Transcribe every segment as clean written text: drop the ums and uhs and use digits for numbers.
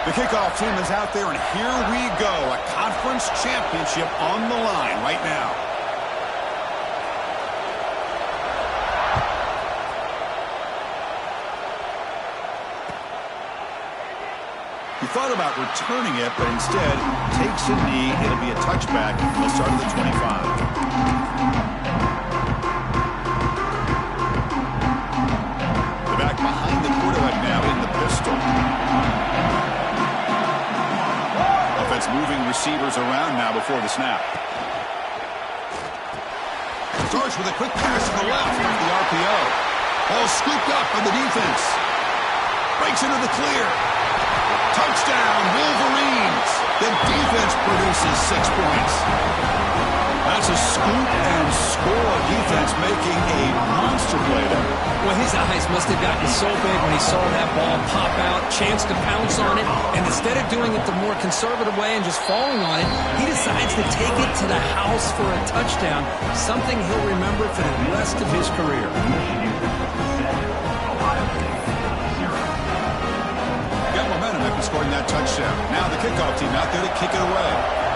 The kickoff team is out there, and here we go. A conference championship on the line right now. He thought about returning it, but instead takes a knee. It'll be a touchback. He'll start at the 25. The back behind the quarterback now in the pistol. Offense moving receivers around now before the snap. Starts with a quick pass to the left off the RPO. Ball scooped up on the defense. Breaks into the clear. Touchdown, Wolverines. The defense produces 6 points. That's a scoop and score. Defense making a monster play there. Well, his eyes must have gotten so big when he saw that ball pop out, chance to pounce on it, and instead of doing it the more conservative way and just falling on it, he decides to take it to the house for a touchdown, something he'll remember for the rest of his career. Got momentum after scoring that touchdown. Now the kickoff team out there to kick it away.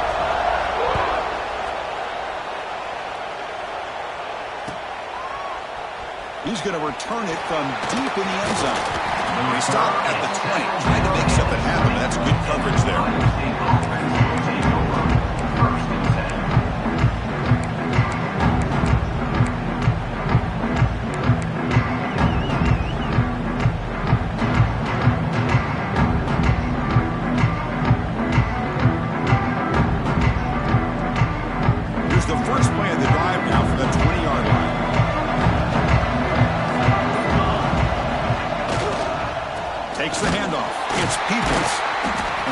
He's going to return it from deep in the end zone. He stopped at the 20. Tried to make something happen, but that's good coverage there.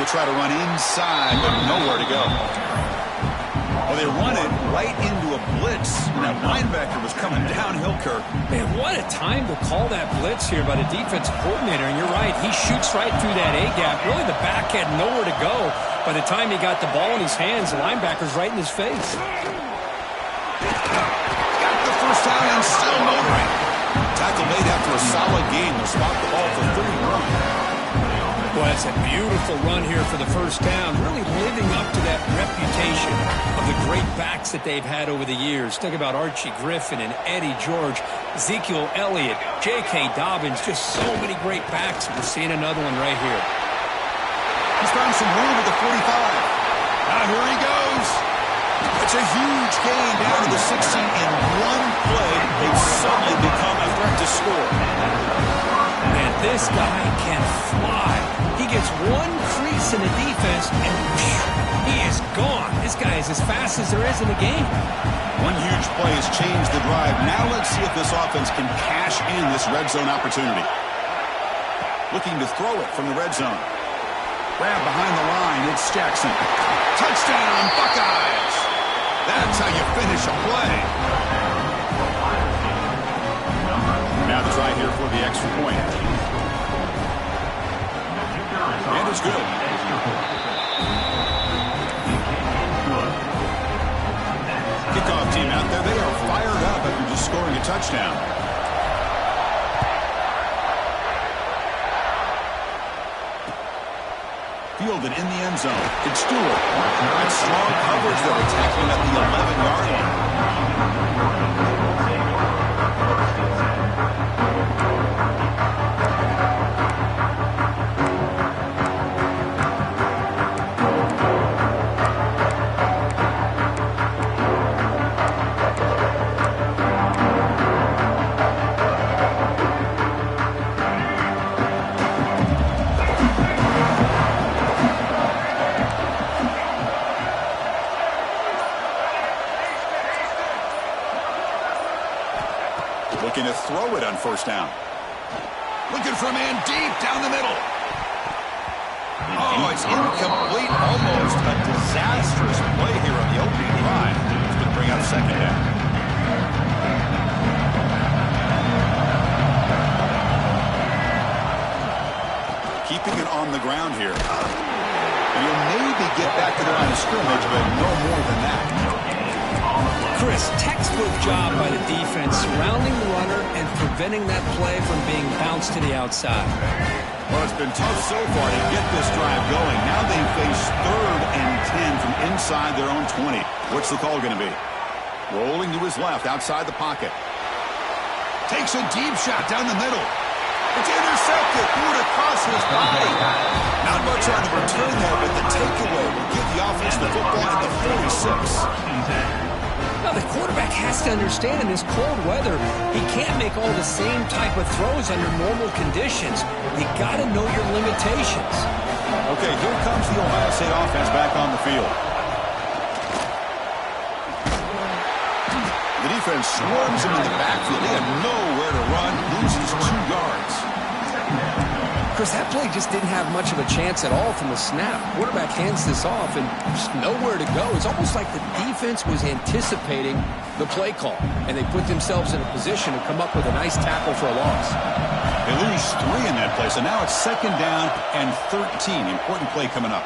Try to run inside, but nowhere to go. Well, they run it right into a blitz, and that linebacker was coming downhill, Kirk. Man, what a time to call that blitz here by the defensive coordinator, and you're right, he shoots right through that A-gap. Really, the back had nowhere to go. By the time he got the ball in his hands, the linebacker's right in his face. Got the first down and still motoring. Tackle made after a solid game. They'll spot the ball for 31. Well, that's a beautiful run here for the first down, really living up to that reputation of the great backs that they've had over the years. Think about Archie Griffin and Eddie George, Ezekiel Elliott, J.K. Dobbins, just so many great backs. We're seeing another one right here. He's found some room at the 45. Now here he goes. It's a huge gain down to the 16 in one play. They've suddenly become a threat to score. Man, this guy can fly. He gets one crease in the defense, and he is gone. This guy is as fast as there is in the game. One huge play has changed the drive. Now let's see if this offense can cash in this red zone opportunity. Looking to throw it from the red zone. Grab behind the line. It's Jackson. Touchdown, Buckeyes. That's how you finish a play. Now the try here for the extra point. And it's good. Kickoff team out there. They are fired up after just scoring a touchdown. Fielded in the end zone. It's Stewart. That's strong coverage there, attacking at the 11-yard line. Looking to throw it on first down. Looking for a man deep down the middle. Oh, it's incomplete. Almost a disastrous play here on the opening drive. It's going to bring out second down. Keeping it on the ground here. And he'll maybe get back to the line of scrimmage, but no more than that. Chris, textbook job by the defense, surrounding the runner and preventing that play from being bounced to the outside. Well, it's been tough so far to get this drive going. Now they face 3rd and 10 from inside their own 20. What's the call going to be? Rolling to his left outside the pocket. Takes a deep shot down the middle. It's intercepted. Threw it across his body. Not much on the return there, but the takeaway will give the offense the football at the 46. Now, the quarterback has to understand in this cold weather, he can't make all the same type of throws under normal conditions. You got to know your limitations. Okay, here comes the Ohio State offense back on the field. The defense swarms him in the backfield. They have nowhere to run, loses 2 yards. Chris, that play just didn't have much of a chance at all from the snap. Quarterback hands this off and just nowhere to go. It's almost like the defense was anticipating the play call, and they put themselves in a position to come up with a nice tackle for a loss. They lose 3 in that play, so now it's 2nd down and 13. Important play coming up.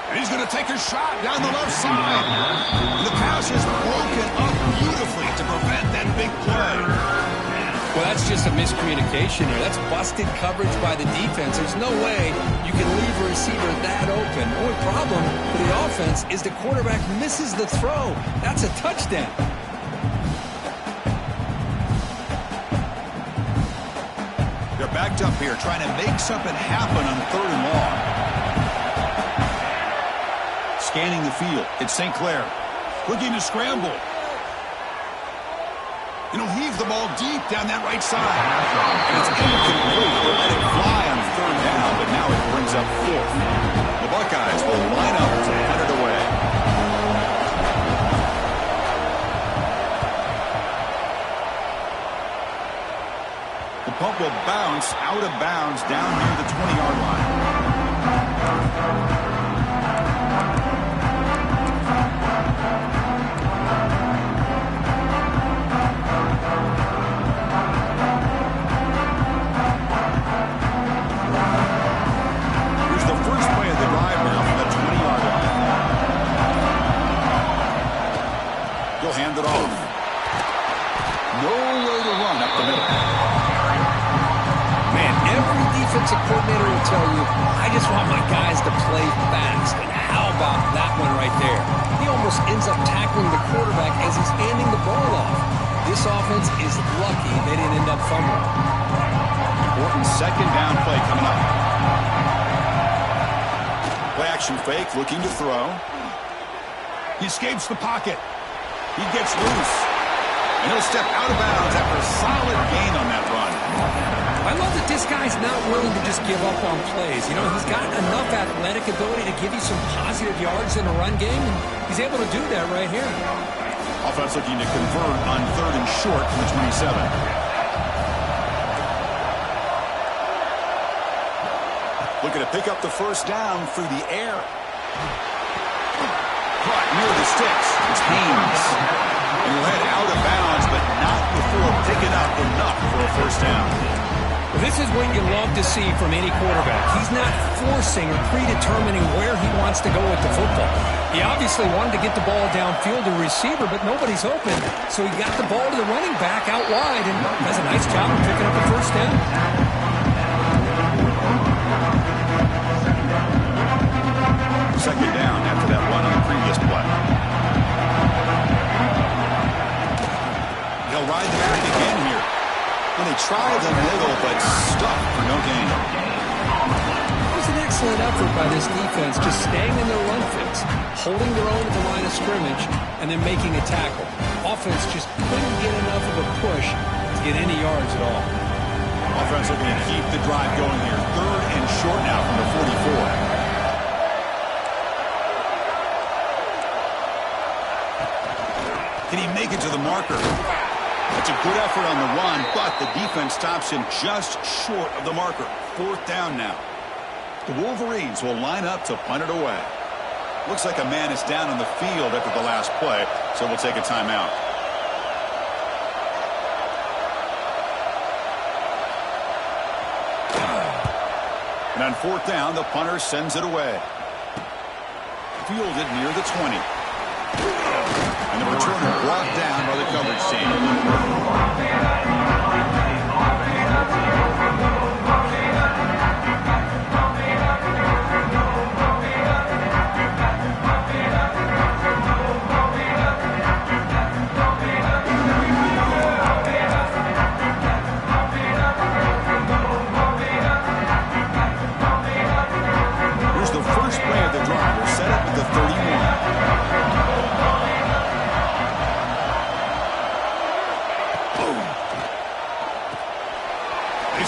And he's going to take a shot down the left side. The pass is broken up beautifully to prevent that big play. Well, that's just a miscommunication here. That's busted coverage by the defense. There's no way you can leave a receiver that open. The only problem for the offense is the quarterback misses the throw. That's a touchdown. They're backed up here trying to make something happen on 3rd and long. Scanning the field. It's St. Clair. Looking to scramble. And he'll heave the ball deep down that right side. And it's incomplete. They let it fly on 3rd down, but now it brings up 4th. The Buckeyes will line up to head it away. The punt will bounce out of bounds down near the 20-yard line. Hand it off. Nowhere to run up the middle. Man, every defensive coordinator will tell you, I just want my guys to play fast. And how about that one right there? He almost ends up tackling the quarterback as he's handing the ball off. This offense is lucky they didn't end up fumbling. Important 2nd down play coming up. Play action fake, looking to throw. He escapes the pocket. He gets loose. And he'll step out of bounds after a solid gain on that run. I love that this guy's not willing to just give up on plays. You know, he's got enough athletic ability to give you some positive yards in a run game, and he's able to do that right here. Offense looking to convert on 3rd and short from the 27. Looking to pick up the 1st down through the air. Caught near the sticks. It's Haynes. And he'll head out of bounds, but not before picking up enough for a 1st down. Well, this is what you love to see from any quarterback. He's not forcing or predetermining where he wants to go with the football. He obviously wanted to get the ball downfield to receiver, but nobody's open. So he got the ball to the running back out wide and does a nice job of picking up the 1st down. Second down after that run on the previous play. They'll ride the back again here. Well, they try the middle, but stuck for no gain. It was an excellent effort by this defense, just staying in their run fits, holding their own at the line of scrimmage, and then making a tackle. Offense just couldn't get enough of a push to get any yards at all. Offense looking to keep the drive going here. 3rd and short now from the 44. Can he make it to the marker? That's a good effort on the run, but the defense stops him just short of the marker. 4th down now. The Wolverines will line up to punt it away. Looks like a man is down on the field after the last play, so we'll take a timeout. And on 4th down, the punter sends it away. Fielded near the 20. And the returner brought down by the coverage team.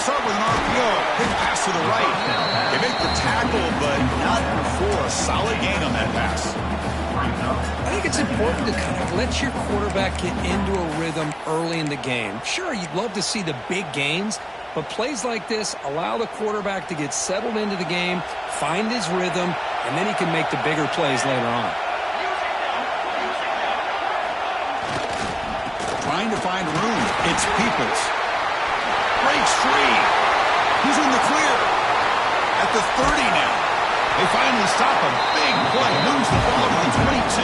start with an RPO. Big pass to the right. They make the tackle, but not before a solid gain on that pass. I think it's important to kind of let your quarterback get into a rhythm early in the game. Sure, you'd love to see the big gains, but plays like this allow the quarterback to get settled into the game, find his rhythm, and then he can make the bigger plays later on. Trying to find room. It's Peoples. Breaks free. He's in the clear. At the 30 now. They finally stop him. Big play. Moves the ball to the 22.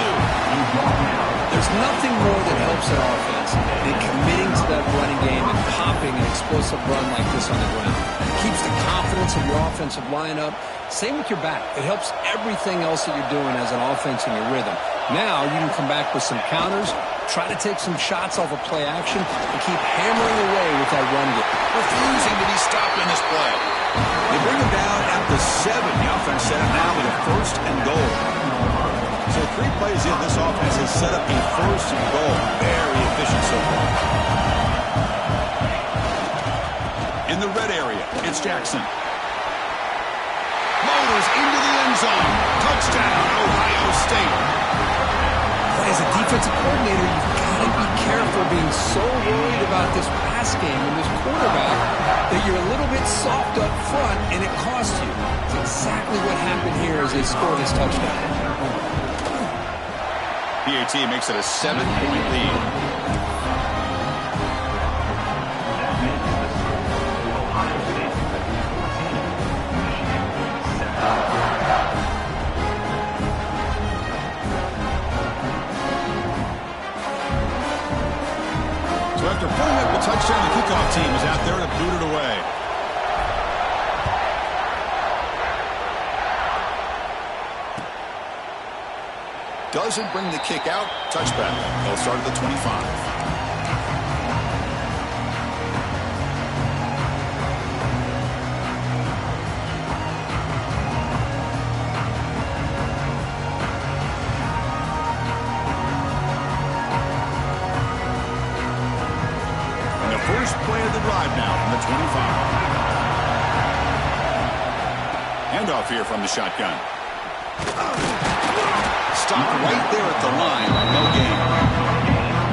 There's nothing more that helps an offense than committing to that running game and popping an explosive run like this on the ground. It keeps the confidence of your offensive lineup. Same with your back. It helps everything else that you're doing as an offense in your rhythm. Now you can come back with some counters, try to take some shots off of play action, and keep hammering away with that run game. Refusing to be stopped in this play. They bring him down at the 7. The offense set up now with a 1st and goal. So 3 plays in, this offense has set up a 1st and goal. Very efficient so far. In the red area, it's Jackson. Motors into the end zone. Touchdown, Ohio State. As a defensive coordinator, you've got to be careful being so worried about this pass game and this quarterback that you're a little bit soft up front and it costs you. It's exactly what happened here as they score this touchdown. PAT makes it a 7-point lead. So after putting up a touchdown, the kickoff team is out there to boot it away. Doesn't bring the kick out. Touchback. They'll start at the 25. First play of the drive now from the 25. Handoff here from the shotgun. Stopped right there at the line. No gain.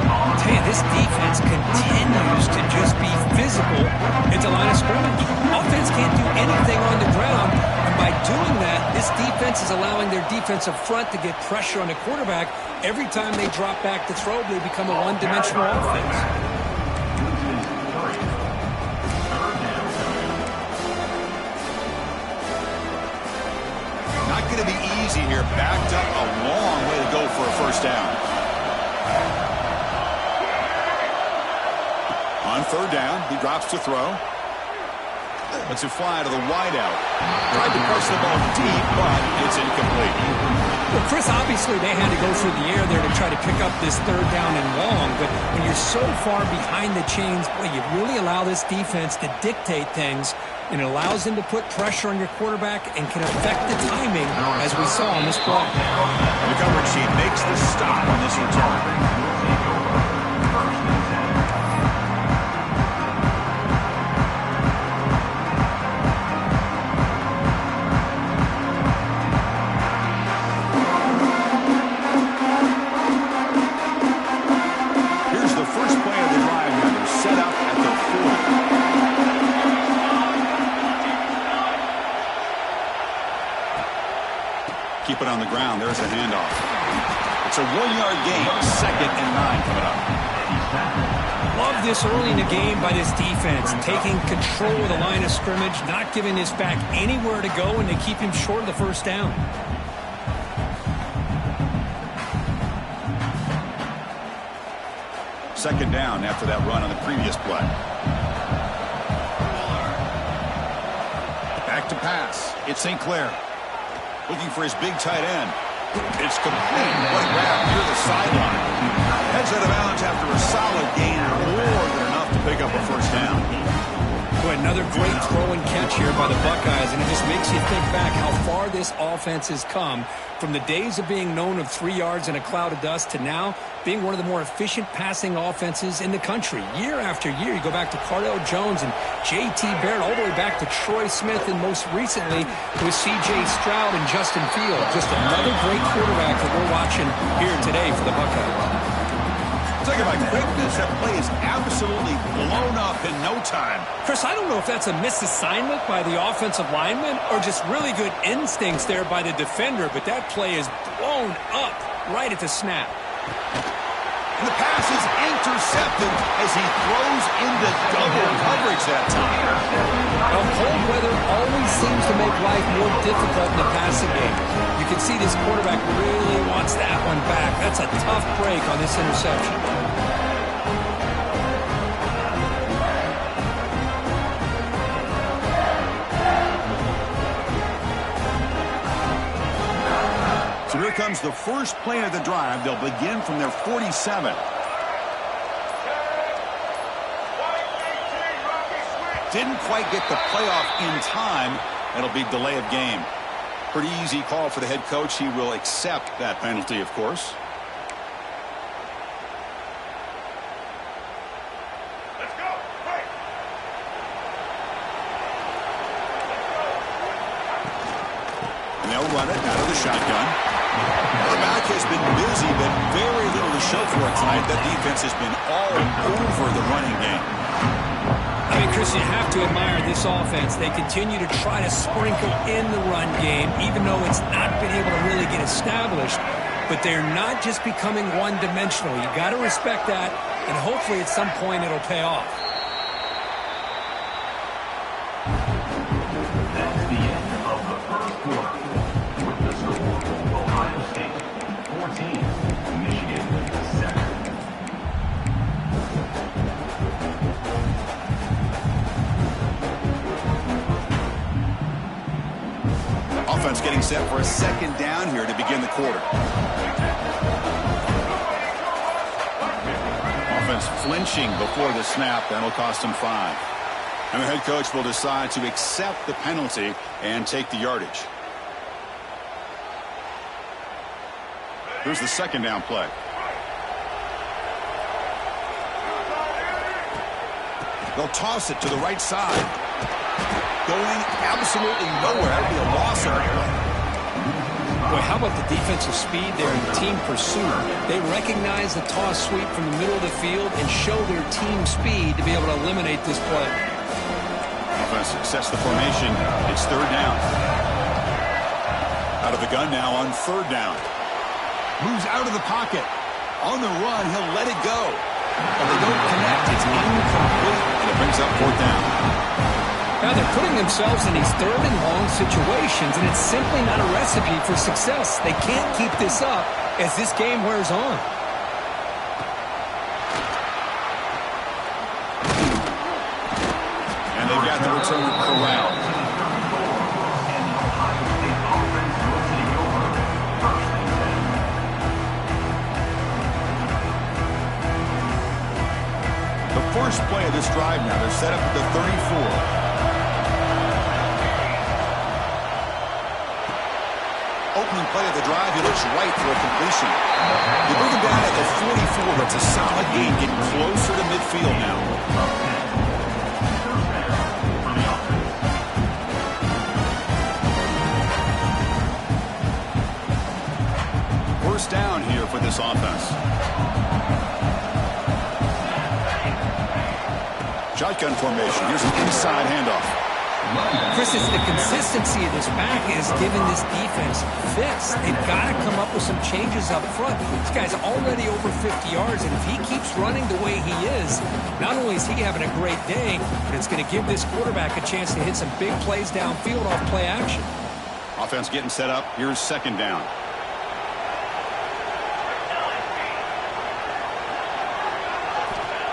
I'll tell you, this defense continues to just be physical at the line of scrimmage. Offense can't do anything on the ground. And by doing that, this defense is allowing their defensive front to get pressure on the quarterback. Every time they drop back to throw, they become a one-dimensional offense. Going to be easy here. Backed up a long way to go for a 1st down. On 3rd down, he drops to throw. Lets it fly to the wideout. Tried to press the ball deep, but it's incomplete. Well, Chris, obviously they had to go through the air there to try to pick up this 3rd down and long, but when you're so far behind the chains, boy, you really allow this defense to dictate things, and it allows them to put pressure on your quarterback and can affect the timing, as we saw on this play. The coverage sheet makes the stop on this return. Keep it on the ground. There's a handoff. It's a 1-yard gain. 2nd and 9 coming up. Love this early in the game by this defense, taking control of the line of scrimmage, not giving his back anywhere to go, and they keep him short of the 1st down. Second down after that run on the previous play. Back to pass. It's St. Clair. Looking for his big tight end. It's complete. What a grab near the sideline. Heads out of bounds after a solid gain, more than enough to pick up a 1st down. Boy, another great throw and catch here by the Buckeyes, and it just makes you think back how far this offense has come from the days of being known of 3 yards in a cloud of dust to now being one of the more efficient passing offenses in the country. Year after year, you go back to Cardell Jones and J.T. Barrett, all the way back to Troy Smith, and most recently with C.J. Stroud and Justin Fields. Just another great quarterback that we're watching here today for the Buckeyes. Talking about quickness, that play is absolutely blown up in no time. Chris, I don't know if that's a misassignment by the offensive lineman or just really good instincts there by the defender, but that play is blown up right at the snap. And the pass is intercepted as he throws into double coverage that time. Well, cold weather always seems to make life more difficult in the passing game. You can see this quarterback really wants that one back. That's a tough break on this interception. So here comes the first play of the drive. They'll begin from their 47. Didn't quite get the playoff in time. It'll be delay of game. Pretty easy call for the head coach. He will accept that penalty, of course. Let's go. Hey. And they'll run it out of the shotgun. Quarterback has been busy, but very little to show for it tonight. That defense has been all over the running game. I mean, Chris, you have to admire this offense. They continue to try to sprinkle in the run game, even though it's not been able to really get established. But they're not just becoming one-dimensional. You got to respect that, and hopefully at some point it'll pay off. That's the end of the first quarter. With the score, Ohio State 14, Michigan 7. Offense getting set for a second down here to begin the quarter. Offense flinching before the snap. That'll cost him 5. And the head coach will decide to accept the penalty and take the yardage. Here's the second down play. They'll toss it to the right side. Going absolutely nowhere. That'd be a loss on the play. Boy, how about the defensive speed there in team pursuit? They recognize the toss sweep from the middle of the field and show their team speed to be able to eliminate this play. Offense sets the formation. It's third down. Out of the gun now on third down. Moves out of the pocket. On the run, he'll let it go. But they don't connect. It's incomplete, and it brings up fourth down. Now they're putting themselves in these third and long situations, and it's simply not a recipe for success. They can't keep this up as this game wears on. And they've got the return corralled. The first play of this drive now, they're set up at the 34. Opening play of the drive, he looks right for a completion. They bring him down at the 44. It's a solid gain, getting closer to midfield now. First down here for this offense. Shotgun formation. Here's an inside handoff. Chris, it's the consistency of this back is giving this defense fits. They've got to come up with some changes up front. This guy's already over 50 yards, and if he keeps running the way he is, not only is he having a great day, but it's going to give this quarterback a chance to hit some big plays downfield off play action. Offense getting set up. Here's second down.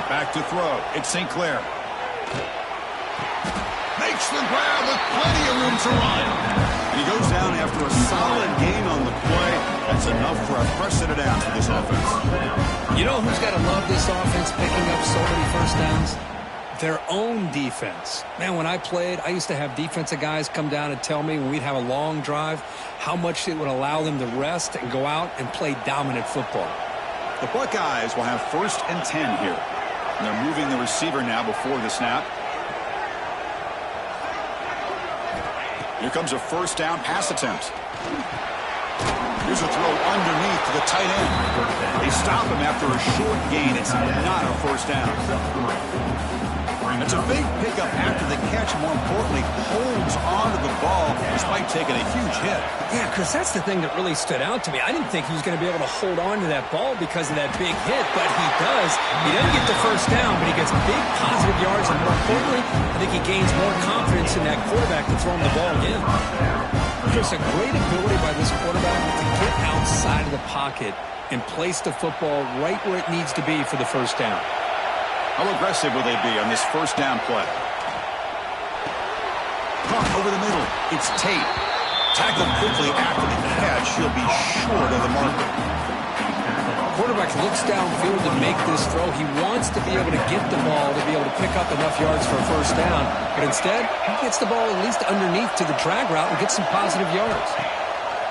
Back to throw. It's St. Clair. Makes the grab with plenty of room to run. And he goes down after a solid gain on the play. That's enough for a fresh set of downs for this offense. You know who's got to love this offense picking up so many first downs? Their own defense. Man, when I played, I used to have defensive guys come down and tell me when we'd have a long drive how much it would allow them to rest and go out and play dominant football. The Buckeyes will have 1st and 10 here. And they're moving the receiver now before the snap. Here comes a 1st down pass attempt. Here's a throw underneath to the tight end. They stop him after a short gain. It's not a 1st down. It's a big pickup after the catch. More importantly, holds onto the ball despite taking a huge hit. Yeah, Chris, that's the thing that really stood out to me. I didn't think he was going to be able to hold on to that ball because of that big hit, but he does. He doesn't get the 1st down, but he gets big positive yards, and more importantly, I think he gains more confidence in that quarterback to throw him the ball again. Chris, a great ability by this quarterback to get outside of the pocket and place the football right where it needs to be for the 1st down. How aggressive will they be on this 1st down play? Caught over the middle. It's Tate. Tackled quickly after the catch. He'll be short of the marker. Quarterback looks downfield to make this throw. He wants to be able to get the ball to be able to pick up enough yards for a 1st down. But instead, he gets the ball at least underneath to the drag route and gets some positive yards.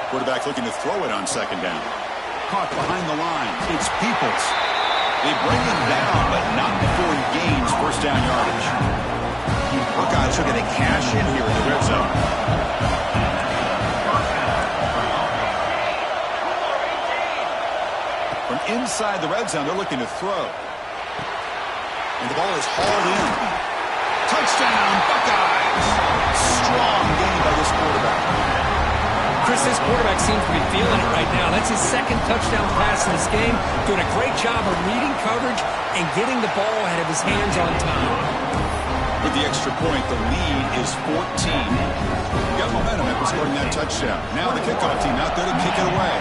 Quarterback looking to throw it on 2nd down. Caught behind the line. It's Peoples. They bring him down, but not before he gains 1st down yardage. Buckeyes are going to cash in here in the red zone. From inside the red zone, they're looking to throw. And the ball is hauled in. Touchdown, Buckeyes! Strong game by this quarterback. Chris, this quarterback seems to be feeling it right now. That's his 2nd touchdown pass in this game. Doing a great job of reading coverage and getting the ball ahead of his hands on time. With the extra point, the lead is 14. Got momentum after scoring that touchdown. Now the kickoff team out there to kick it away.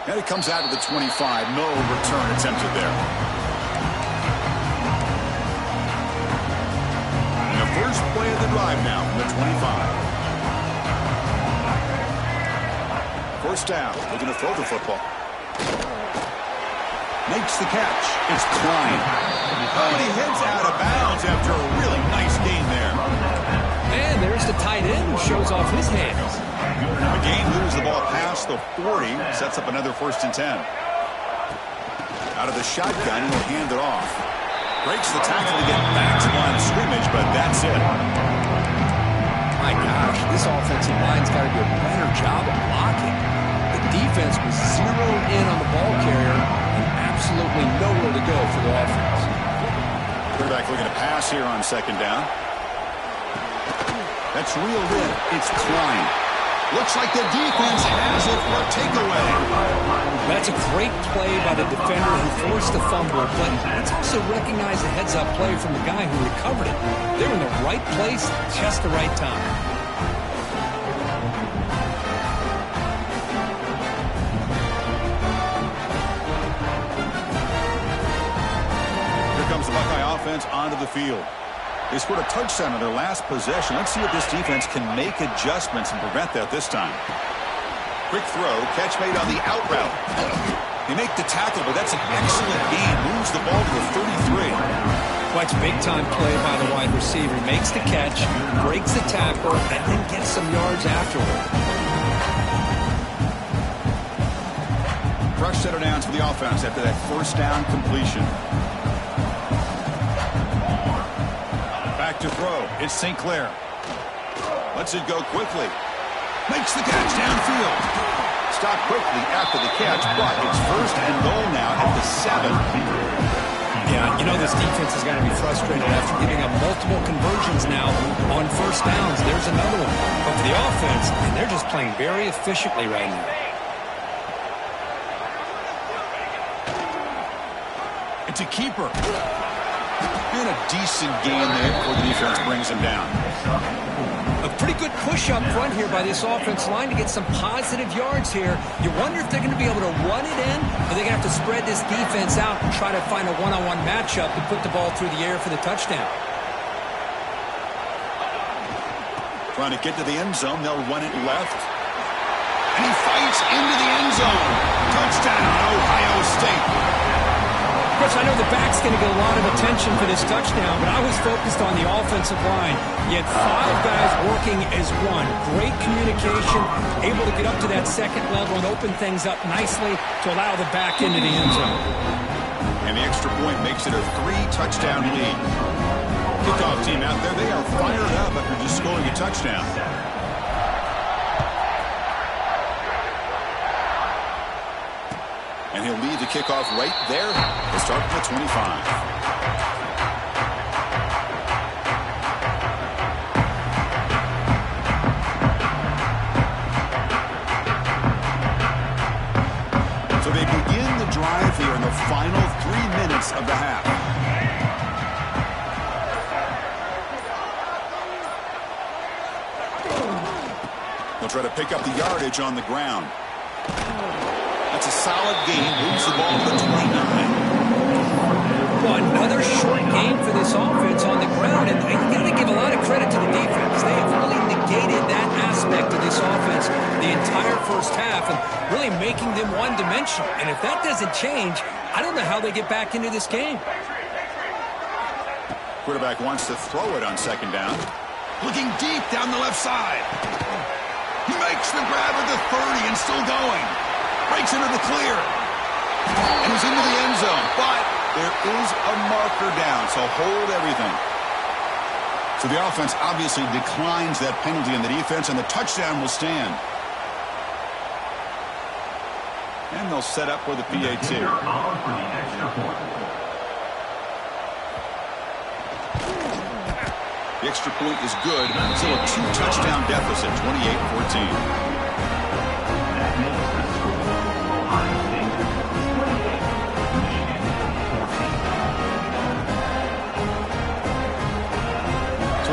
And it comes out of the 25. No return attempted there. First play of the drive now from the 25. 1st down. Looking to throw the football. Makes the catch. It's Klein. Oh, and he heads out of bounds after a really nice gain there. And there's the tight end who shows off his hands. McGain moves the ball past the 40. Sets up another 1st and 10. Out of the shotgun, and he'll hand it off. Breaks the tackle to get back to line of scrimmage, but that's it. My gosh, this offensive line's got to do a better job of blocking. The defense was zeroed in on the ball carrier and absolutely nowhere to go for the offense. Quarterback looking to pass here on 2nd down. That's reeled in. It's Klein. Looks like the defense has it for a takeaway. That's a great play by the defender who forced the fumble, but let's also recognize a heads-up play from the guy who recovered it. They were in the right place, just the right time. Here comes the Buckeye offense onto the field. They scored a touchdown on their last possession. Let's see if this defense can make adjustments and prevent that this time. Quick throw, catch made on the out route. They make the tackle, but that's an excellent gain. Moves the ball to the 33. Well, it's big-time play by the wide receiver. He makes the catch, breaks the tackle, and then gets some yards afterward. Fresh set of downs for the offense after that 1st down completion. Back to throw. It's St. Clair. Lets it go quickly. Makes the catch downfield. Stopped quickly after the catch, but it's 1st and goal now at the 7. Yeah, you know this defense is going to be frustrated after giving up multiple conversions now on 1st downs. There's another one. But for the offense, and they're just playing very efficiently right now. It's a keeper. And a decent gain there before the defense brings him down. A pretty good push up front here by this offense line to get some positive yards here. You wonder if they're going to be able to run it in, or they're going to have to spread this defense out and try to find a one-on-one matchup to put the ball through the air for the touchdown. Trying to get to the end zone. They'll run it left. And he fights into the end zone. Touchdown, Ohio State. Chris, Coach, I know the back's going to get a lot of attention for this touchdown, but I was focused on the offensive line. You had 5 guys working as one. Great communication, able to get up to that second level and open things up nicely to allow the back into the end zone. And the extra point makes it a 3-touchdown lead. Kickoff team out there, they are fired up after just scoring a touchdown. And he'll lead the kickoff right there. They start from the 25. So they begin the drive here in the final 3 minutes of the half. They'll try to pick up the yardage on the ground. That's a solid gain. Moves the ball to the 29. Well, another short game for this offense on the ground, and you got to give a lot of credit to the defense. They have really negated that aspect of this offense the entire first half and really making them one-dimensional. And if that doesn't change, I don't know how they get back into this game. Quarterback wants to throw it on second down. Looking deep down the left side. He makes the grab at the 30 and still going. Breaks into the clear. And he's into the end zone. But there is a marker down, so hold everything. So the offense obviously declines that penalty in the defense, and the touchdown will stand. And they'll set up for the PAT. The extra point is good. Still a 2-touchdown deficit, 28-14.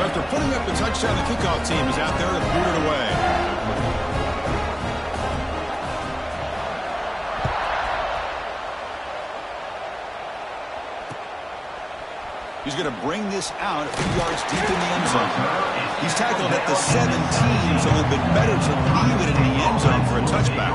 After putting up the touchdown, the kickoff team is out there to boot it away. He's going to bring this out a few yards deep in the end zone. He's tackled at the 17, so it would have been better to leave it in the end zone for a touchback.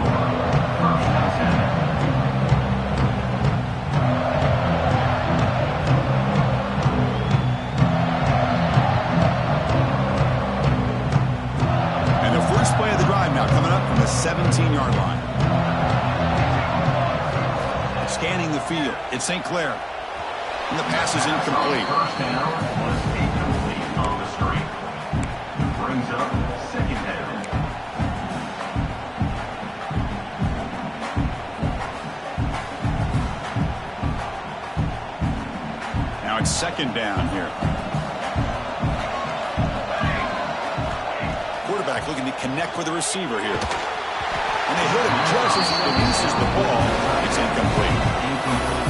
Play of the drive now coming up from the 17-yard line. Scanning the field. It's St. Clair. And the pass is incomplete. First down was incomplete on the street. Brings up second down. Now it's second down here. Looking to connect with the receiver here. And they hit him just as he releases the ball. It's incomplete.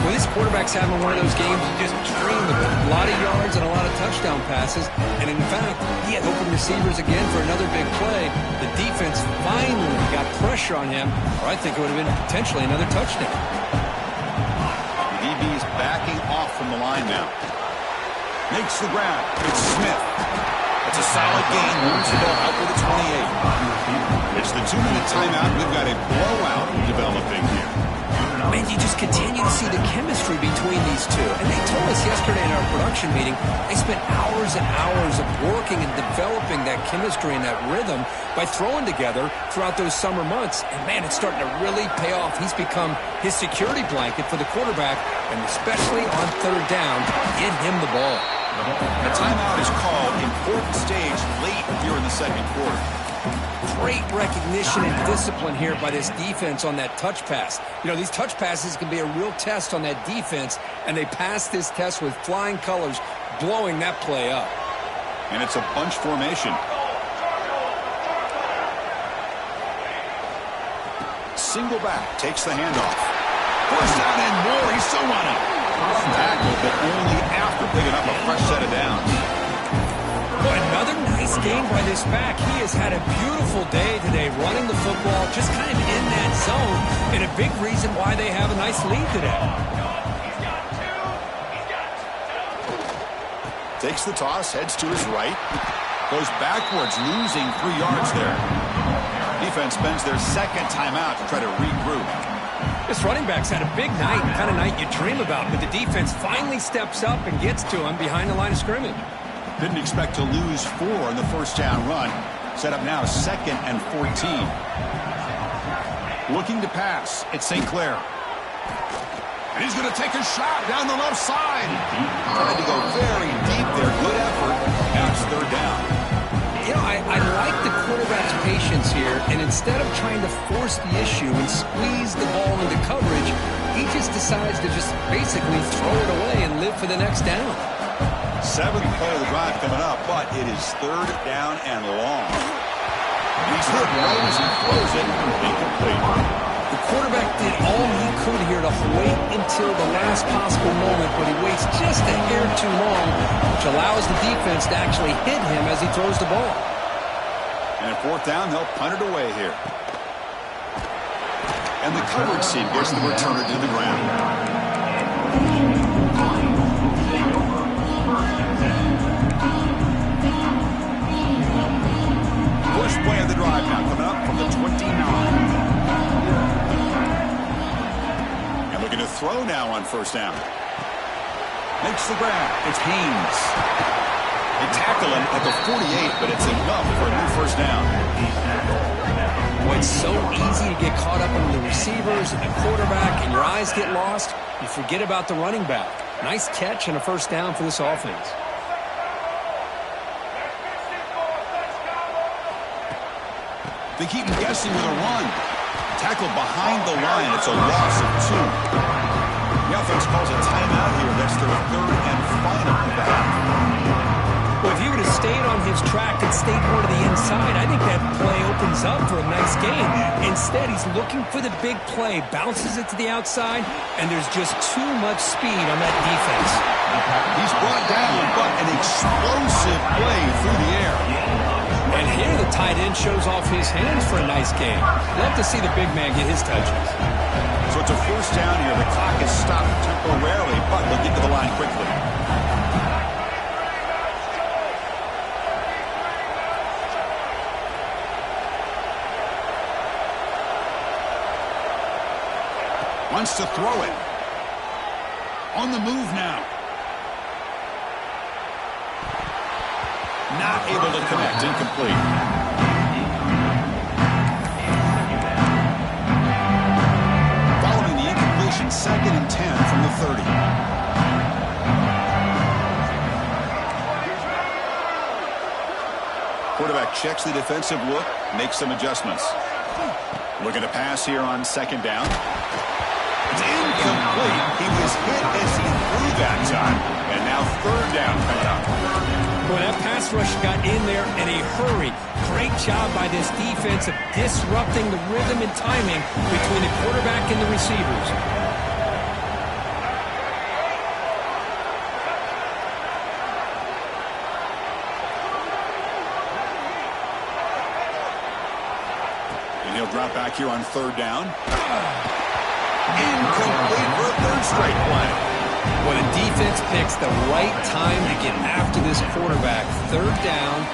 Well, this quarterback's having one of those games you just dream of. A lot of yards and a lot of touchdown passes. And in fact, he had open receivers again for another big play. The defense finally got pressure on him, or I think it would have been potentially another touchdown. The DB is backing off from the line now. Makes the grab. It's Smith. It's a solid gain. Moves the ball out for the 28. It's the 2-minute timeout. We've got a blowout developing here. Man, you just continue to see the chemistry between these two. And they told us yesterday in our production meeting, they spent hours and hours of working and developing that chemistry and that rhythm by throwing together throughout those summer months. And, man, it's starting to really pay off. He's become his security blanket for the quarterback, and especially on third down, get him the ball. The timeout is called. Important stage late here in the second quarter. Great recognition and discipline here by this defense on that touch pass. You know, these touch passes can be a real test on that defense, and they passed this test with flying colors, blowing that play up. And it's a bunch formation. Single back, takes the handoff. First down and more, he's still running. Tackle, but only after picking up a fresh set of downs. Well, another nice game by this back. He has had a beautiful day today running the football, just kind of in that zone, and a big reason why they have a nice lead today. Takes the toss, heads to his right. Goes backwards, losing 3 yards there. Defense spends their second timeout to try to regroup. This running back's had a big night, the kind of night you dream about, but the defense finally steps up and gets to him behind the line of scrimmage. Didn't expect to lose 4 in the first down run. Set up now 2nd and 14. Looking to pass. It's St. Clair. And he's going to take a shot down the left side. Tried to go very deep there. Good effort. Now it's 3rd down. You know, I like the quarterback's patience here, and instead of trying to force the issue and squeeze the ball into coverage, he just decides to just basically throw it away and live for the next down. 7th play of the drive coming up, but it is 3rd down and long. He's hit right as he throws it. Incomplete. The quarterback did all he could here to wait until the last possible moment, but he waits just a hair too long, which allows the defense to actually hit him as he throws the ball. And at 4th down, they'll punt it away here. And the coverage team gets the returner to the ground. First play of the drive now coming up from the 29. And looking to throw now on 1st down. Makes the grab. It's Haynes. They tackle him at the 48, but it's enough for a new 1st down. Well, it's so easy to get caught up in the receivers and the quarterback, and your eyes get lost. You forget about the running back. Nice catch and a 1st down for this offense. They keep him guessing with a run. Tackle behind the line. It's a loss of 2. The offense calls a timeout here. That's their 3rd and final of the half. Well, if he would have stayed on his track and stayed more to the inside, I think that play opens up for a nice game. Instead, he's looking for the big play, bounces it to the outside, and there's just too much speed on that defense. He's brought down, but an explosive play through the air. And here the tight end shows off his hands for a nice game. Love to see the big man get his touches. So it's a 1st down here. The clock is stopped temporarily, but they'll get to the line quickly. Wants to throw it. On the move now. Not able to connect. Incomplete. Following the incompletion, 2nd and 10 from the 30. Quarterback checks the defensive look, makes some adjustments. Looking to pass here on 2nd down. It's incomplete. He was hit as he threw that time. And now 3rd down coming up. Well, that pass rush got in there in a hurry. Great job by this defense of disrupting the rhythm and timing between the quarterback and the receivers. And he'll drop back here on 3rd down. Incomplete for a 3rd straight play. Well, the defense picks the right time to get after this quarterback. 3rd down,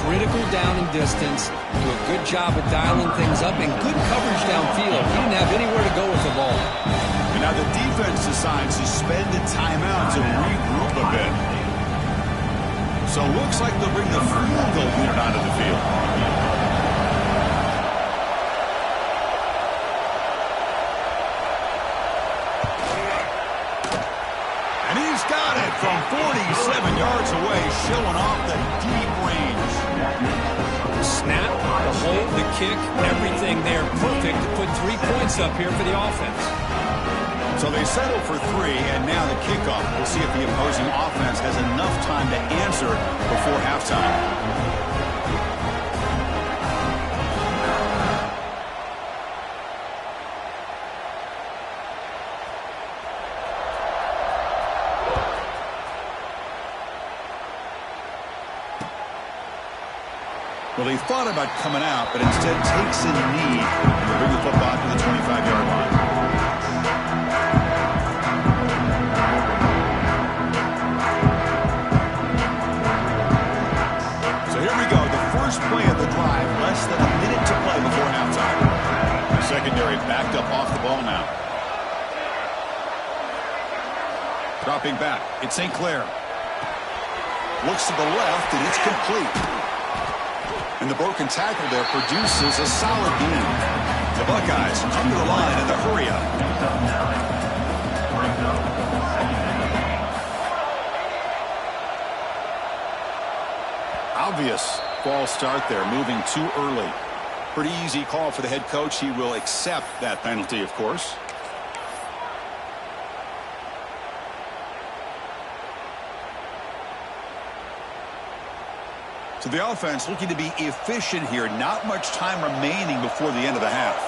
critical down and distance. Do a good job of dialing things up and good coverage downfield. He didn't have anywhere to go with the ball. And now the defense decides to spend a timeout to regroup a bit. So it looks like they'll bring the field goal unit onto the field. From 47 yards away, showing off the deep range. Snap, the hold, the kick, everything there perfect to put 3 points up here for the offense. So they settle for 3, and now the kickoff. We'll see if the opposing offense has enough time to answer before halftime. Well, he thought about coming out, but instead takes a knee to bring the football to the 25-yard line. So here we go. The first play of the drive, less than a minute to play before halftime. The secondary backed up off the ball now. Dropping back, it's St. Clair. Looks to the left, and it's complete. And the broken tackle there produces a solid gain. The Buckeyes come to the line in the hurry up. Obvious false start there, moving too early. Pretty easy call for the head coach. He will accept that penalty, of course. So the offense looking to be efficient here. Not much time remaining before the end of the half.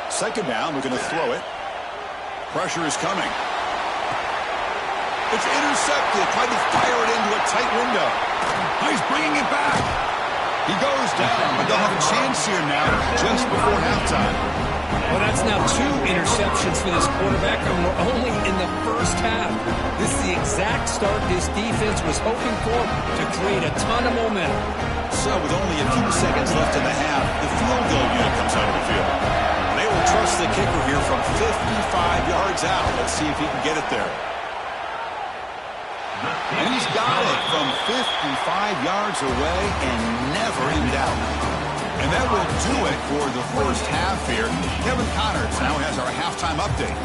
Second down, we're going to throw it. Pressure is coming. It's intercepted. Tried to fire it into a tight window. He's bringing it back. He goes down, but they'll have a chance here now just before halftime. Well, that's now 2 interceptions for this quarterback, and we're only in the first half. This is the exact start this defense was hoping for to create a ton of momentum. So with only a few seconds left in the half, the field goal unit comes out of the field. They will trust the kicker here from 55 yards out. Let's see if he can get it there. And he's got it from 55 yards away and never in doubt. And that will do it for the first half here. Kevin Connors now has our halftime update.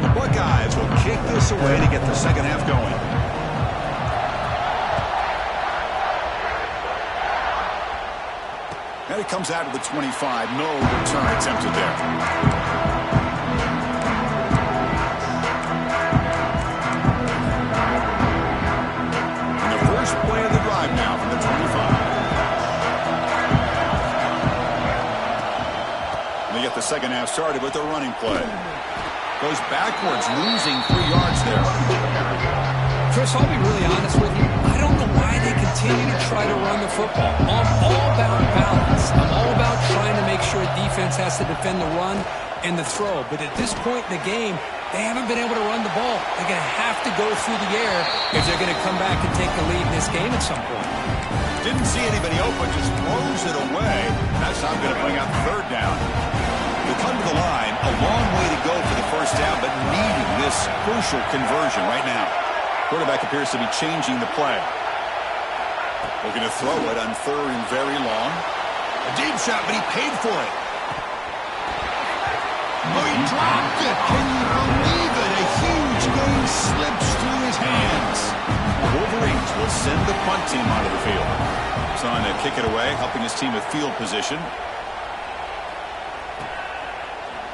The Buckeyes will kick this away to get the second half going. And it comes out of the 25. No return attempted there. And the first play of the drive now from the 25. And they get the second half started with a running play. Goes backwards, losing 3 yards there. Chris, I'll be really honest with you. I don't know why they continue to try to run the football. I'm all about balance. I'm all about trying to make sure defense has to defend the run and the throw. But at this point in the game, they haven't been able to run the ball. They're going to have to go through the air if they're going to come back and take the lead in this game at some point. Didn't see anybody open, just throws it away. That's not going to bring out third down. They come to the line, a long way to go for the first down, but needing this crucial conversion right now. Quarterback appears to be changing the play. Looking to throw it on third and very long. A deep shot, but he paid for it. Oh, he dropped it. Can you believe it? A huge gain slips through his hands. Wolverines will send the punt team onto the field. Trying to kick it away, helping his team with field position.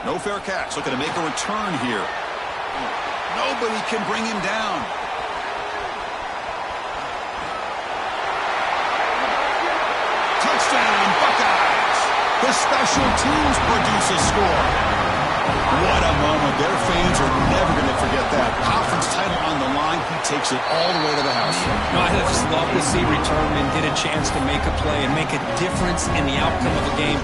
No fair catch. Looking to make a return here. Nobody can bring him down. Touchdown, Buckeyes. The special teams produce a score. What a moment. Their fans are never going to forget that. Conference title on the line. He takes it all the way to the house. No, I just love to see returnmen get a chance to make a play and make a difference in the outcome of a game,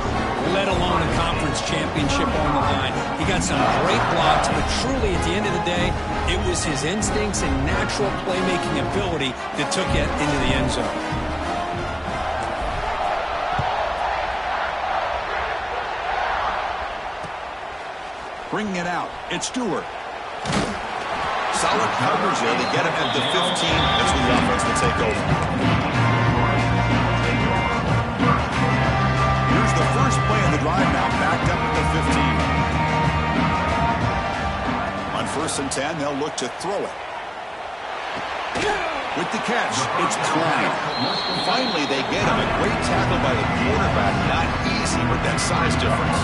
let alone a conference championship on the line. He got some great blocks, but truly at the end of the day, it was his instincts and natural playmaking ability that took it into the end zone. Bringing it out, it's Stewart. Solid coverage there. They get him at the 15. That's where the offense will take over. Here's the first play of the drive now, backed up at the 15. On 1st and 10, they'll look to throw it. With the catch, it's Klein. Finally, they get him. A great tackle by the quarterback. Not easy with that size difference.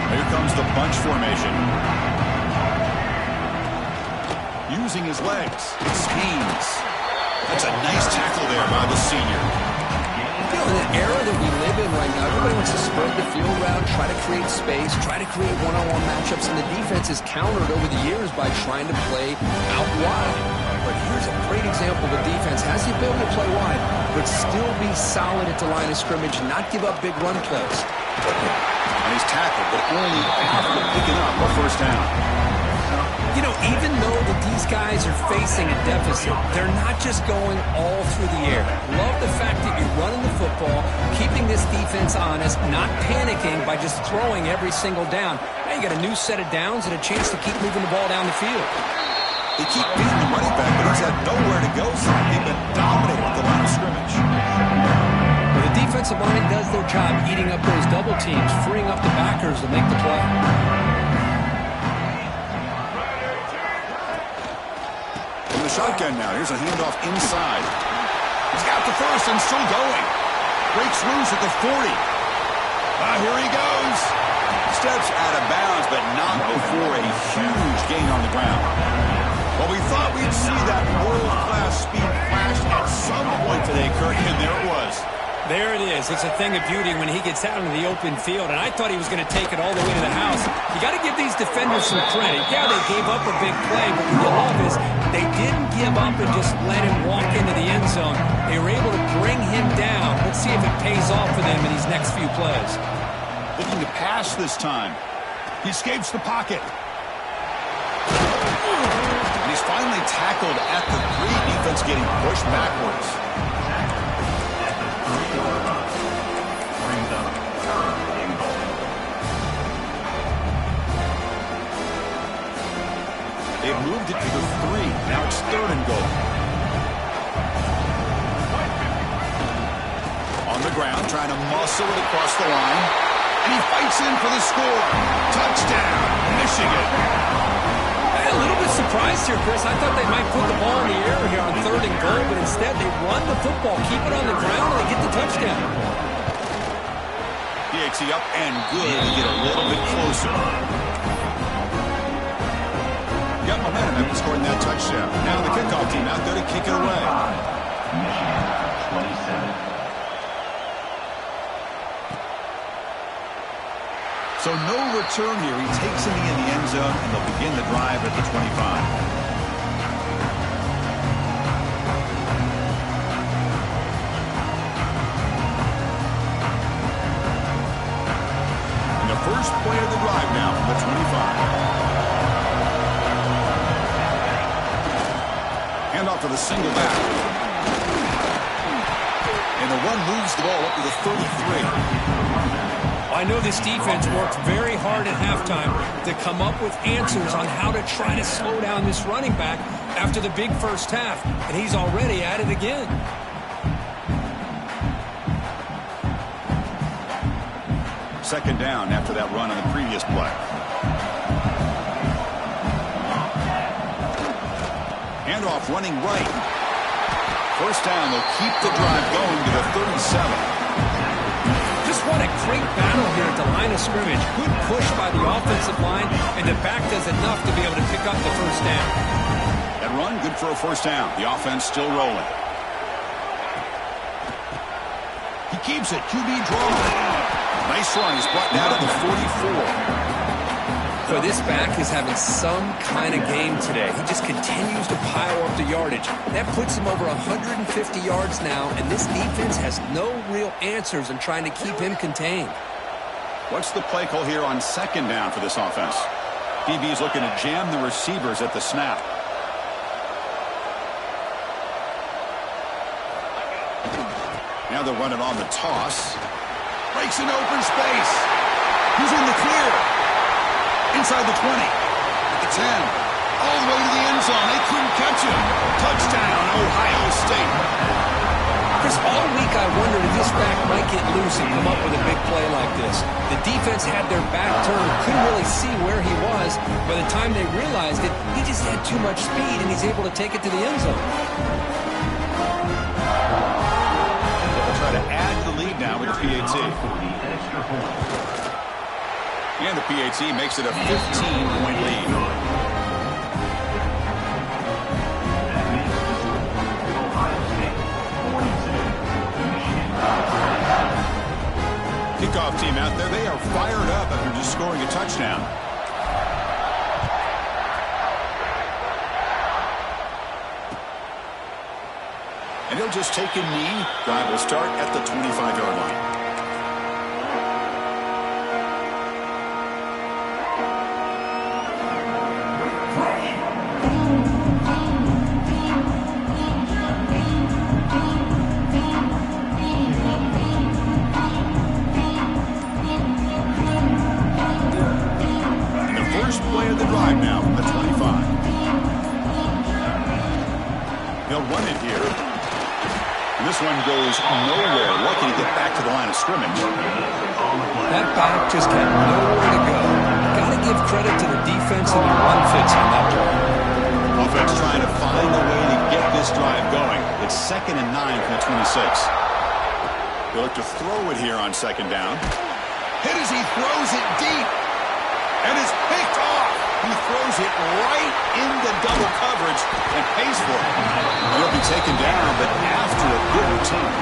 Here comes the bunch formation. Using his legs, it's Haynes. That's a nice tackle there by the senior. You know, in the era that we live in right now, everybody wants to spread the field around, try to create space, try to create one-on-one matchups, and the defense is countered over the years by trying to play out wide. But here's a great example of a defense has the ability to play wide, but still be solid at the line of scrimmage, not give up big run plays. And he's tackled, but only after picking up a first down. You know, even though that these guys are facing a deficit, they're not just going all through the air. Love the fact that you're running the football, keeping this defense honest, not panicking by just throwing every single down. Now you got a new set of downs and a chance to keep moving the ball down the field. They keep beating the running back, but he's had nowhere to go, so they've been dominating at the line of scrimmage. Well, the defensive line does their job eating up those double teams, freeing up the backers to make the play. From the shotgun now, here's a handoff inside. He's got the first and still going. Breaks loose at the 40. Here he goes. Steps out of bounds, but not before a huge gain on the ground. Well, we thought we'd see that world-class speed flash at some point today, Kurt, and there it was. There it is. It's a thing of beauty when he gets out into the open field, and I thought he was going to take it all the way to the house. You got to give these defenders some credit. Yeah, they gave up a big play, but what you love is they didn't give up and just let him walk into the end zone. They were able to bring him down. Let's see if it pays off for them in these next few plays. Looking to pass this time. He escapes the pocket. And he's finally tackled at the 3. Defense getting pushed backwards. They've moved it to the 3. Now it's 3rd and goal. On the ground, trying to muscle it across the line. And he fights in for the score. Touchdown, Michigan. A little bit surprised here, Chris. I thought they might put the ball in the air here on 3rd and goal, but instead they run the football, keep it on the ground, and they get the touchdown. DXE up and good to get a little bit closer. Got momentum after scoring that touchdown. Now the kickoff team out there to kick it away. Michigan, 27. So no return here. He takes him in the end zone, and they'll begin the drive at the 25. And the first play of the drive now from the 25. Handoff to the single back. And the run moves the ball up to the 33. I know this defense worked very hard at halftime to come up with answers on how to try to slow down this running back after the big first half, and he's already at it again. Second down after that run on the previous play. Handoff running right. First down, they'll keep the drive going to the 37. Just what a great battle here at the line of scrimmage. Good push by the offensive line, and the back does enough to be able to pick up the first down. That run, good for a first down. The offense still rolling. He keeps it. QB draw. Nice run. He's brought down to the 44. So this back is having some kind of game today. He just continues to pile up the yardage. That puts him over 150 yards now, and this defense has no real answers in trying to keep him contained. What's the play call here on second down for this offense? DB's looking to jam the receivers at the snap. Now they're running on the toss. Breaks in open space. Who's in the clear? Inside the 20, at the 10, all the way to the end zone. They couldn't catch him. Touchdown, Ohio State. Chris, all week I wondered if this back might get loose and come up with a big play like this. The defense had their back turned, couldn't really see where he was. By the time they realized it, he just had too much speed, and he's able to take it to the end zone. They'll try to add to the lead now with the PAT. And the PAT makes it a 15-point lead. Kickoff team out there, they are fired up after just scoring a touchdown. And he'll just take a knee. Drive will start at the 25-yard line. the drive now from the 25. They'll run it here. And this one goes nowhere. Lucky to get back to the line of scrimmage. That back just had nowhere to go. Got to give credit to the defense and the run fits on that play. Offense trying to find a way to get this drive going. It's 2nd and 9 from the 26. They look to throw it here on 2nd down. Hit as he throws it deep. And it's picked off. He throws it right into double coverage and pays for it. He'll be taken down, but after a good return.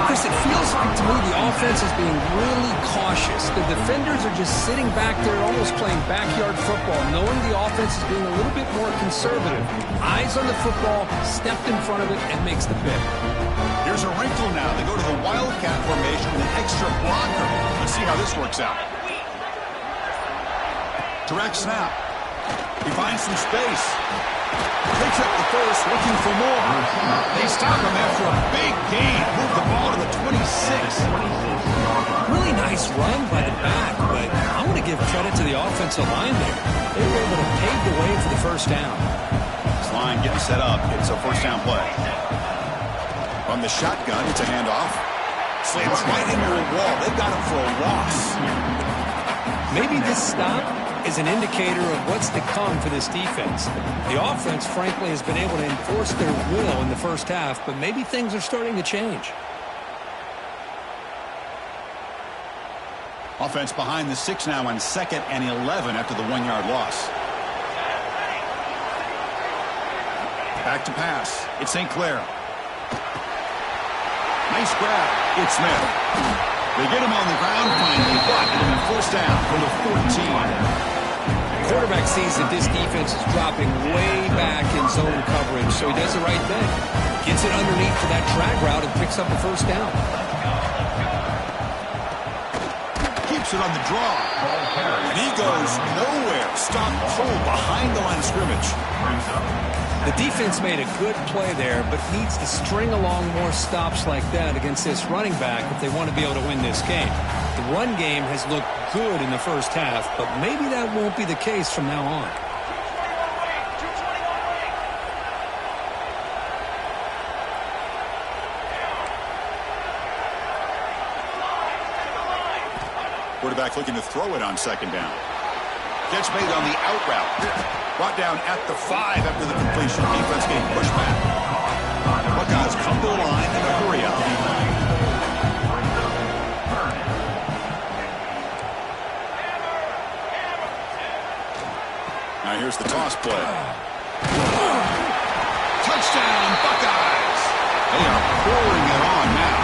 Chris, it feels like to me the offense is being really cautious. The defenders are just sitting back there almost playing backyard football, knowing the offense is being a little bit more conservative. Eyes on the football, stepped in front of it, and makes the pick. Here's a wrinkle now. They go to the Wildcat formation with an extra blocker. Let's see how this works out. Direct snap. He finds some space. Picks up the first, looking for more. They stop him after a big gain. Move the ball to the 26. Really nice run by the back, but I want to give credit to the offensive line there. They were able to pave the way for the first down. This line getting set up. It's a first down play. From the shotgun, it's a handoff. Slams right into a wall. They've got him for a loss. Maybe this stop is an indicator of what's to come for this defense. The offense, frankly, has been able to enforce their will in the first half, but maybe things are starting to change. Offense behind the 6 now on 2nd and 11 after the 1-yard loss. Back to pass. It's St. Clair. Nice grab. It's Smith. They get him on the ground finally, but it'll be first down from the 14. Quarterback sees that this defense is dropping way back in zone coverage, so he does the right thing. Gets it underneath for that drag route and picks up the first down. Keeps it on the draw. And he goes nowhere. Stop pull behind the line of scrimmage. The defense made a good play there, but needs to string along more stops like that against this running back if they want to be able to win this game. The run game has looked good in the first half, but maybe that won't be the case from now on. Quarterback looking to throw it on 2nd down. Catch made on the out route. Brought down at the 5 after the completion. Defense getting pushed back. Buckeyes come to the line in a hurry up. Now here's the toss play. Touchdown, Buckeyes! They are pouring it on now.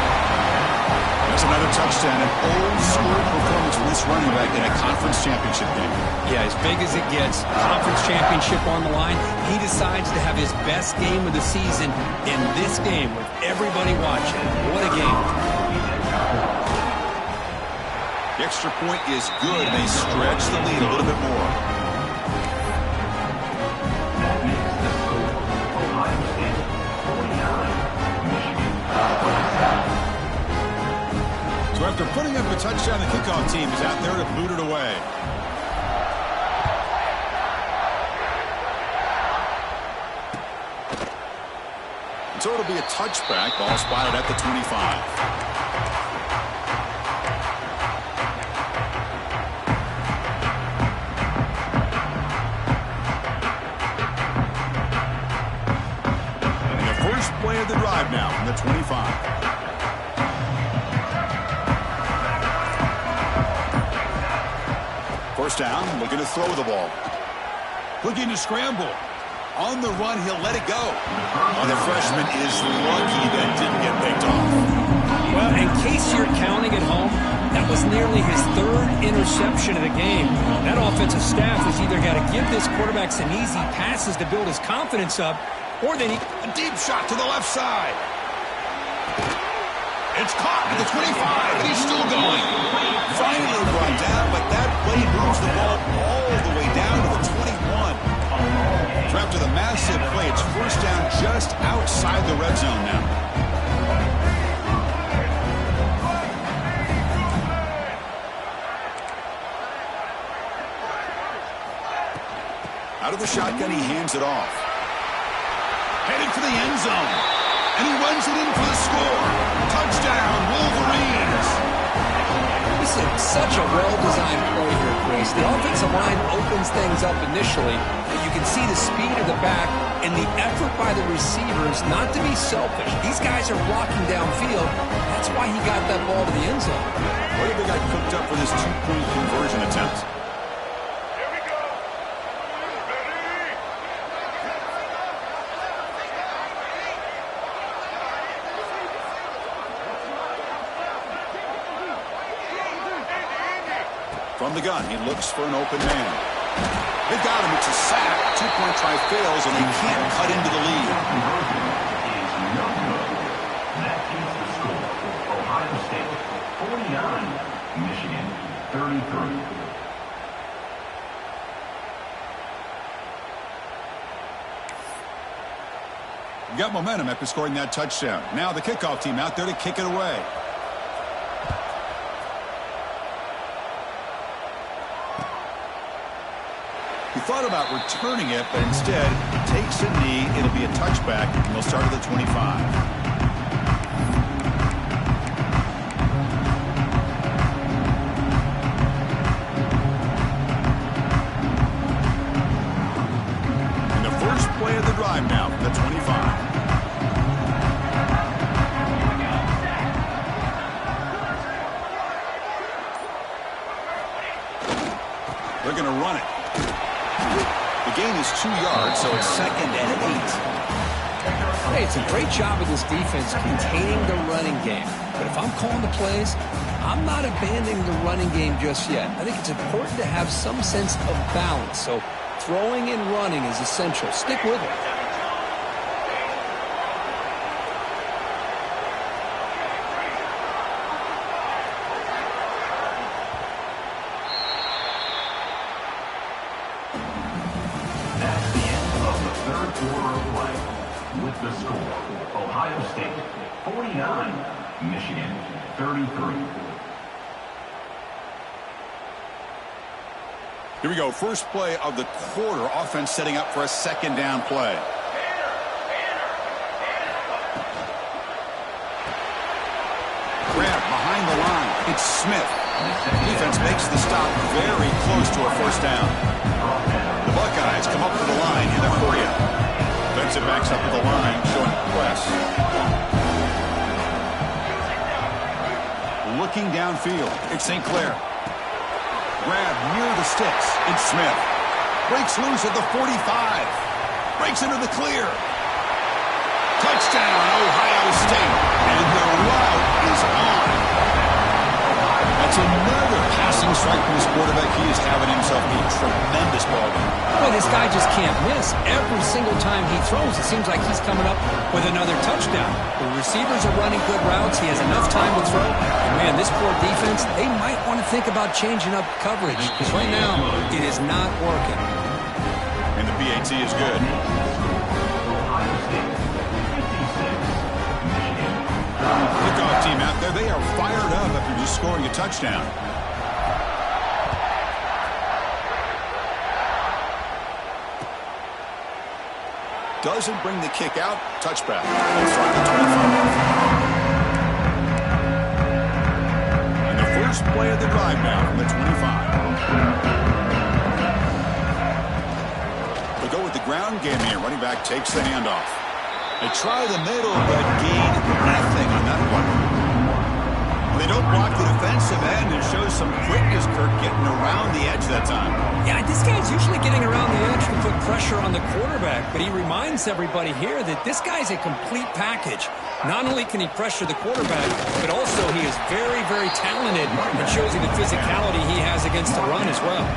That's another touchdown, an old-school performance from this running back in a conference championship game. Yeah, as big as it gets, conference championship on the line, he decides to have his best game of the season in this game with everybody watching. What a game. The extra point is good. They stretch the lead a little bit more. So after putting up a touchdown, the kickoff team is out there to boot it away. So it'll be a touchback. Ball spotted at the 25. Play of the drive now from the 25. First down, looking to throw the ball. Looking to scramble. On the run, he'll let it go. Oh, the freshman is lucky that didn't get picked off. Well, in case you're counting at home, that was nearly his 3rd interception of the game. That offensive staff has either got to give this quarterback some easy passes to build his confidence up, or they need a deep shot to the left side. It's caught at the 25, and he's still going. Finally brought down, but that play moves the ball all the way down to the 21. So after the massive play, it's first down just outside the red zone now. Out of the shotgun, he hands it off. Headed for the end zone. And he runs it in for the score. Touchdown, Wolverines. This is such a well-designed play here, Chris. The offensive line opens things up initially, but you can see the speed of the back and the effort by the receivers not to be selfish. These guys are blocking downfield. That's why he got that ball to the end zone. What if they got cooked up for this two-point conversion attempt? From the gun, he looks for an open man. They got him. It's a sack. Two-point try fails, and they can't cut into the lead. That is the score. Ohio State 49, Michigan 33. Got momentum after scoring that touchdown. Now the kickoff team out there to kick it away. He thought about returning it, but instead it takes a knee. It'll be a touchback, and they'll start at the 25. And the first play of the drive now from the 25. They're going to run it. The gain is 2 yards, so it's 2nd and 8. Hey, it's a great job of this defense containing the running game. But if I'm calling the plays, I'm not abandoning the running game just yet. I think it's important to have some sense of balance. So throwing and running is essential. Stick with it. With the score, Ohio State 49, Michigan 33. Here we go. First play of the quarter. Offense setting up for a 2nd down play. Grab behind the line. It's Smith. Defense makes the stop very close to a 1st down. The Buckeyes come up to the line in a hurry-up. Defensive backs up at the line, showing press. Looking downfield, it's St. Clair. Grab near the sticks, it's Smith. Breaks loose at the 45. Breaks into the clear. Touchdown, Ohio State. And the route is on. That's another passing strike from this quarterback. He is having himself a tremendous ball game. Boy, this guy just can't miss. Every single time he throws, it seems like he's coming up with another touchdown. The receivers are running good routes. He has enough time to throw. And man, this poor defense, they might want to think about changing up coverage because right now it is not working. And the PAT is good. Kickoff team out there, they are fired up after just scoring a touchdown. Doesn't bring the kick out. Touchback. They'll start at 25. And the first play of the drive now from the 25. They go with the ground game here. Running back takes the handoff. They try the middle, but gain nothing on that one. They don't block the defensive end and shows some quickness, Kirk, getting around the edge that time. Yeah, this guy's usually getting around the edge to put pressure on the quarterback, but he reminds everybody here that this guy's a complete package. Not only can he pressure the quarterback, but also he is very, very talented and shows you the physicality he has against the run as well.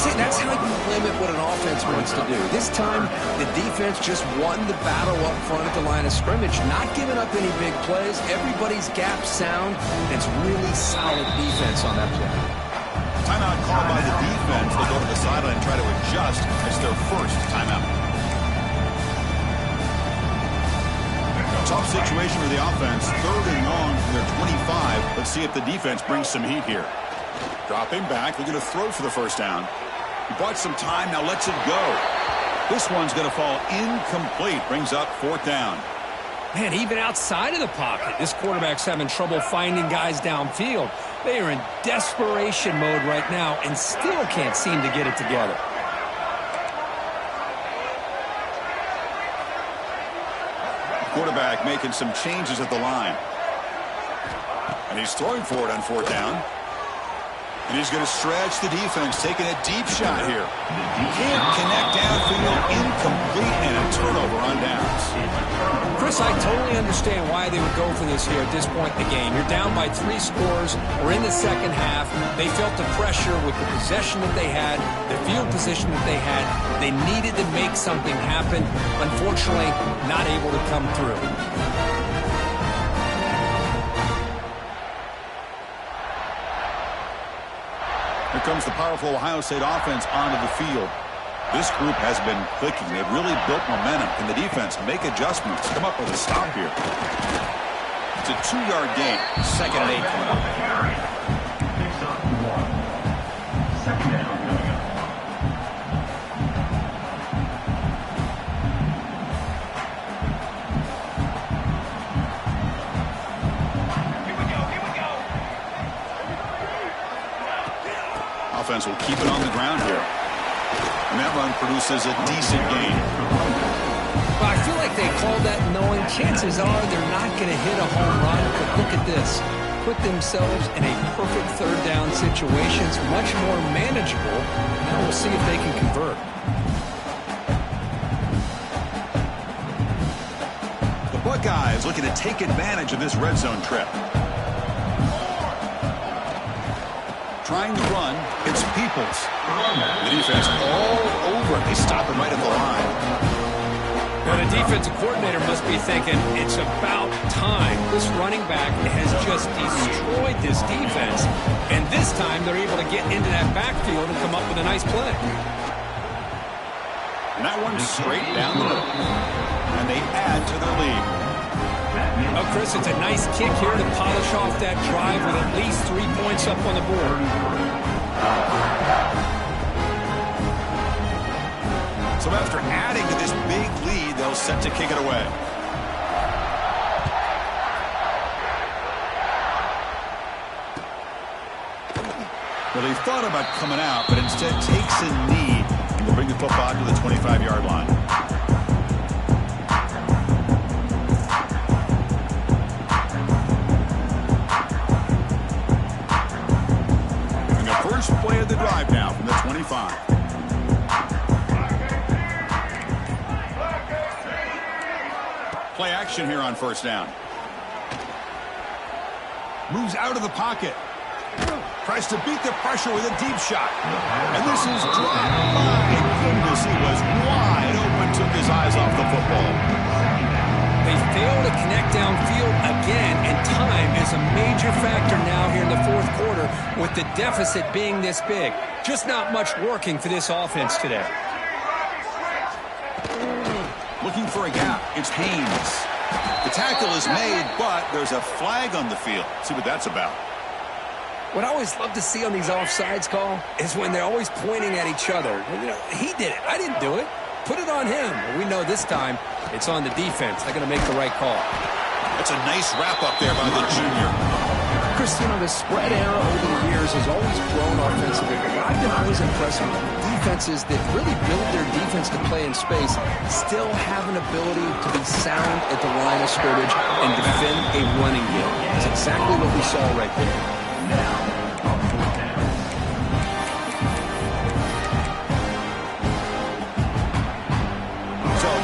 See, that's how you limit what an offense wants to do. This time, the defense just won the battle up front at the line of scrimmage, not giving up any big plays. Everybody's gap sound, and it's really solid defense on that play. Timeout called by the defense. They'll go to the sideline and try to adjust. It's their first timeout. Tough situation for the offense. 3rd and long from their 25. Let's see if the defense brings some heat here. Dropping back, looking to throw for the 1st down. He bought some time, now lets it go. This one's going to fall incomplete. Brings up 4th down. Man, even outside of the pocket, this quarterback's having trouble finding guys downfield. They are in desperation mode right now and still can't seem to get it together. Quarterback making some changes at the line. And he's throwing for it on 4th down. And he's going to stretch the defense, taking a deep shot here. Can't connect downfield, incomplete, and a turnover on downs. Chris, I totally understand why they would go for this here at this point in the game. You're down by 3 scores. We're in the second half. They felt the pressure with the possession that they had, the field position that they had. They needed to make something happen. Unfortunately, not able to come through. Here comes the powerful Ohio State offense onto the field. This group has been clicking. They've really built momentum. Can the defense make adjustments? Come up with a stop here. It's a 2-yard gain. 2nd and 8 coming up. Picks up 1. 2nd down coming up. Offense will keep it on the ground here. And that run produces a decent gain. Well, I feel like they called that knowing chances are they're not going to hit a home run. But look at this. Put themselves in a perfect 3rd down situation. It's much more manageable. Now we'll see if they can convert. The Buckeyes looking to take advantage of this red zone trip. Trying to run, it's Peoples. The defense all over it. They stop him right at the line. Now the defensive coordinator must be thinking, it's about time. This running back has just destroyed this defense. And this time they're able to get into that backfield and come up with a nice play. And that one's straight down the middle. And they add to their lead. Oh, Chris, it's a nice kick here to polish off that drive with at least 3 points up on the board. So after adding to this big lead, they'll set to kick it away. Well, they thought about coming out, but instead takes a knee and will bring the football to the 25-yard line. First play of the drive now from the 25. Play action here on 1st down. Moves out of the pocket. Tries to beat the pressure with a deep shot. And this is dropped. My goodness, he was wide open, took his eyes off the football. They fail to connect downfield again, and time is a major factor now here in the 4th quarter with the deficit being this big. Just not much working for this offense today. Looking for a gap. It's Haynes. The tackle is made, but there's a flag on the field. See what that's about. What I always love to see on these offsides call is when they're always pointing at each other. You know, he did it. I didn't do it. Put it on him. Well, we know this time it's on the defense. They're going to make the right call. That's a nice wrap-up there by the junior. Chris, you know, the spread era over the years has always grown offensively. I've been always impressed with defenses that really build their defense to play in space, still have an ability to be sound at the line of scrimmage and defend a running game. That's exactly what we saw right there.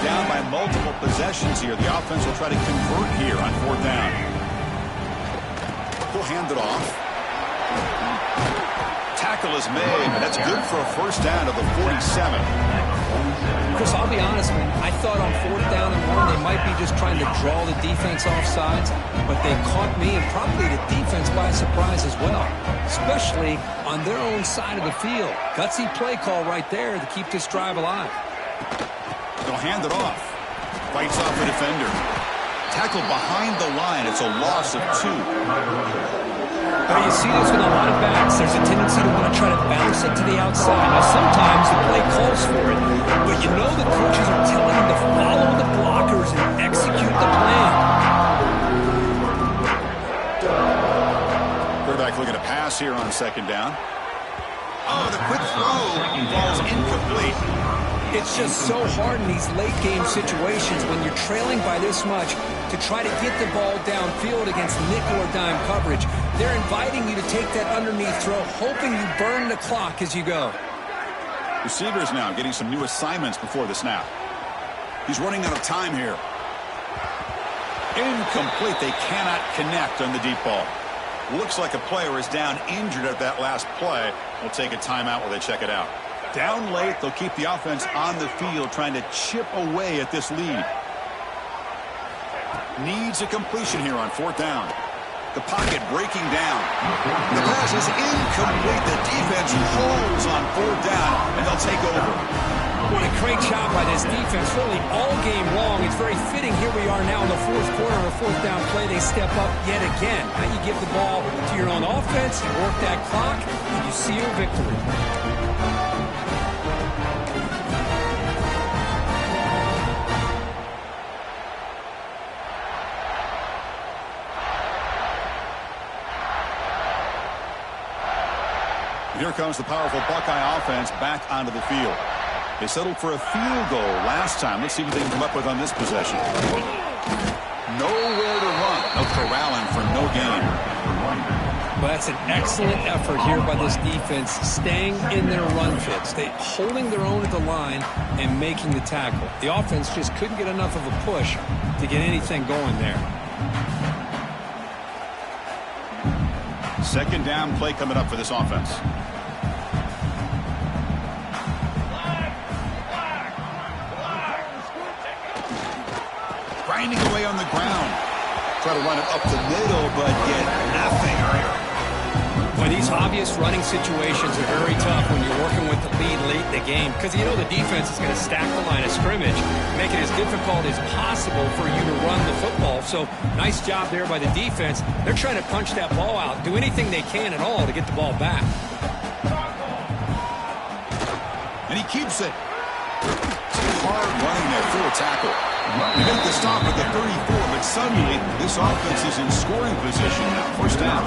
Down by multiple possessions here. The offense will try to convert here on 4th down. He'll hand it off. Tackle is made. That's good for a 1st down to the 47. Chris, I'll be honest, man. I thought on 4th down and 1, they might be just trying to draw the defense off sides, but they caught me and probably the defense by surprise as well, especially on their own side of the field. Gutsy play call right there to keep this drive alive. They'll hand it off. Fights off the defender. Tackle behind the line. It's a loss of 2. Well, you see this with a lot of backs. There's a tendency to want to try to bounce it to the outside. Now, sometimes the play calls for it, but you know the coaches are telling them to follow the blockers and execute the plan. Quarterback looking to pass here on second down. Oh, the quick throw falls incomplete. It's just so hard in these late-game situations when you're trailing by this much to try to get the ball downfield against nickel or dime coverage. They're inviting you to take that underneath throw, hoping you burn the clock as you go. Receivers now getting some new assignments before the snap. He's running out of time here. Incomplete. They cannot connect on the deep ball. Looks like a player is down injured at that last play. They'll take a timeout while they check it out. Down late, they'll keep the offense on the field trying to chip away at this lead. Needs a completion here on fourth down. The pocket breaking down. The pass is incomplete. The defense holds on fourth down, and they'll take over. What a great job by this defense, really all game long. It's very fitting. Here we are now in the fourth quarter, a fourth down play. They step up yet again. Now you give the ball to your own offense, you work that clock, and you seal victory. Here comes the powerful Buckeye offense back onto the field. They settled for a field goal last time. Let's see what they can come up with on this possession. Nowhere to run. No corralling for no gain. Well, that's an excellent effort here by this defense, staying in their run fits. They holding their own at the line and making the tackle. The offense just couldn't get enough of a push to get anything going there. Second down play coming up for this offense. Grinding away on the ground. Try to run it up the middle, but get nothing. Well, these obvious running situations are very tough when you're working with the lead late in the game because you know the defense is going to stack the line of scrimmage, make it as difficult as possible for you to run the football. So nice job there by the defense. They're trying to punch that ball out, do anything they can at all to get the ball back. And he keeps it. Hard running there through a tackle. They make the stop at the 34, but suddenly this offense is in scoring position now. First down.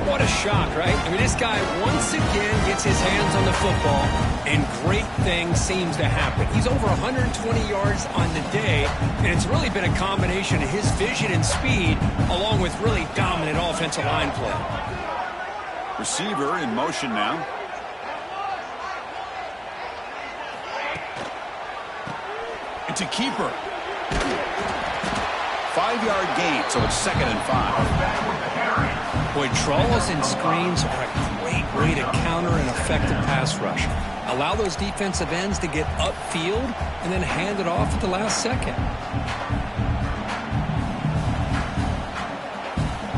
What a shock, right? I mean, this guy once again gets his hands on the football, and great things seems to happen. He's over 120 yards on the day, and it's really been a combination of his vision and speed, along with really dominant offensive line play. Receiver in motion now. It's a keeper. 5-yard gain, so it's 2nd and 5. Boy, draws and screens are a great way to counter an effective pass rush. Allow those defensive ends to get upfield and then hand it off at the last second.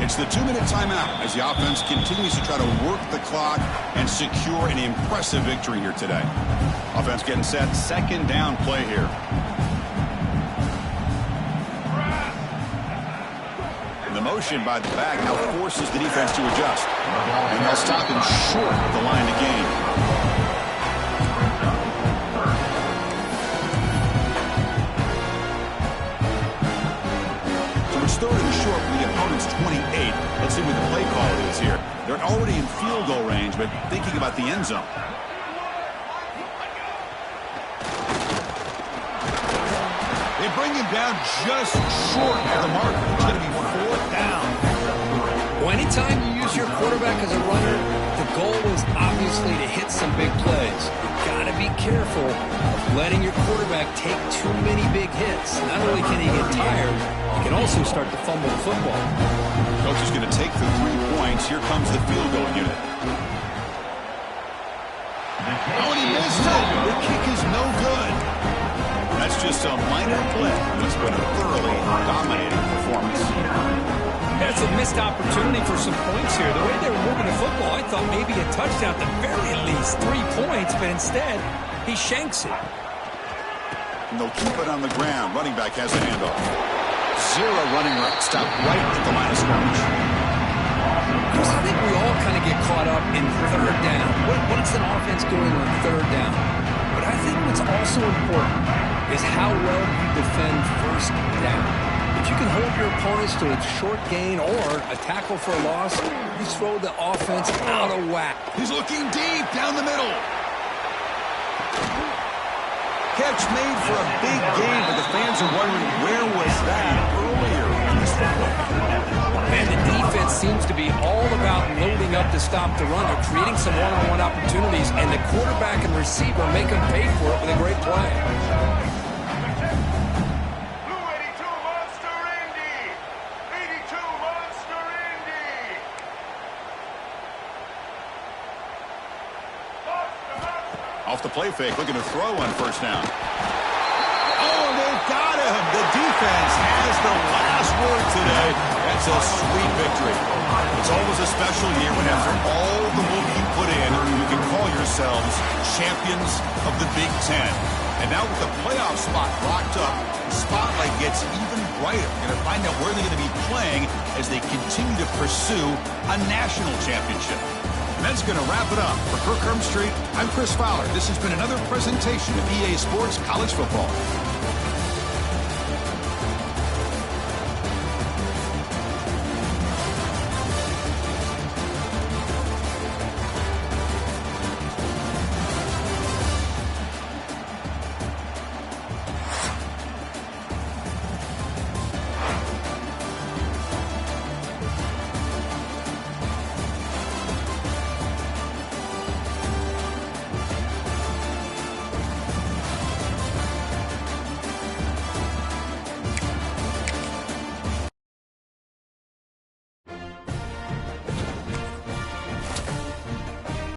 It's the 2-minute timeout as the offense continues to try to work the clock and secure an impressive victory here today. Offense getting set. Second down play here. The motion by the back now forces the defense to adjust. And they'll stop him short of the line to gain. So we're starting short from the opponent's 28. Let's see what the play call is here. They're already in field goal range, but thinking about the end zone. They bring him down just short of the marker. It's going to be fourth down. Well, anytime you use your quarterback as a runner, the goal is obviously to hit some big plays. You've got to be careful of letting your quarterback take too many big hits. Not only can he get tired, he can also start to fumble the football. Coach is going to take the 3 points. Here comes the field goal unit. Oh, and he missed it. The kick is no good. That's just a minor blip. It's been a thoroughly dominating performance. That's a missed opportunity for some points here. The way they were moving the football, I thought maybe a touchdown at the very least, 3 points, but instead, he shanks it. And they'll keep it on the ground. Running back has a handoff. 0 running route. Stop right at the line of scrimmage. Chris, I think we all kind of get caught up in third down. What's an offense doing on third down? But I think what's also important is how well you defend first down. If you can hold your opponents to a short gain or a tackle for a loss, you throw the offense out of whack. He's looking deep down the middle. Catch made for a big gain, but the fans are wondering where was that earlier in this football. And the defense seems to be all about loading up to stop the run. They're creating some one-on-one opportunities, and the quarterback and receiver make them pay for it with a great play. Off the play fake, looking to throw on first down. Oh, they've got him. The defense has the last word today. That's a sweet victory. It's always a special year when after all the work you put in, you can call yourselves champions of the Big Ten. And now with the playoff spot locked up, the spotlight gets even brighter. We're going to find out where they're going to be playing as they continue to pursue a national championship. And that's going to wrap it up. For Kirk Street, I'm Chris Fowler. This has been another presentation of EA Sports College Football.